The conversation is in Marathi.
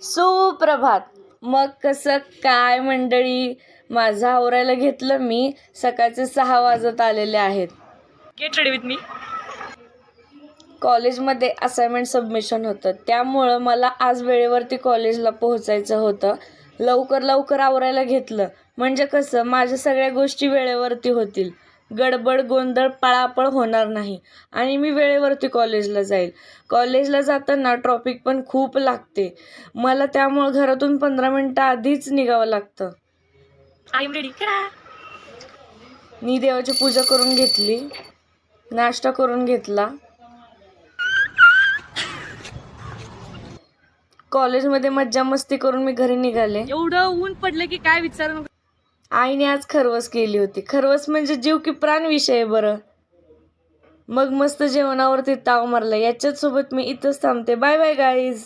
सुप्रभात. मग कसं काय मंडळी, माझं आवरायला घेतलं मी. सकाळचे 6 वाजत आलेले आहेत. Get ready with me. कॉलेजमध्ये असाइनमेंट सबमिशन होतं, त्यामुळं मला आज वेळेवरती कॉलेजला पोहोचायचं होतं. लवकर आवरायला घेतलं म्हणजे कसं माझ्या सगळ्या गोष्टी वेळेवरती होतील. गडबड गोंधळ पळापळ होणार नाही आणि मी वेळेवरती कॉलेजला जाईल. कॉलेजला जाताना ट्रॉफिक पण खूप लागते मला, त्यामुळं घरातून 15 मिनिटं आधीच निघावं लागतं. I am ready. मी देवाची पूजा करून घेतली, नाश्ता करून घेतला. कॉलेजमध्ये मज्जा मस्ती करून मी घरी निघाले. एवढं ऊन पडलं की काय विचारू नको. आईने आज खरवस केली होती. खरवस म्हणजे जीव की प्राण विषय आहे बरं. मग मस्त जेवणावरती ताव मारला. याच्याच सोबत मी इथंच थांबते. Bye bye guys.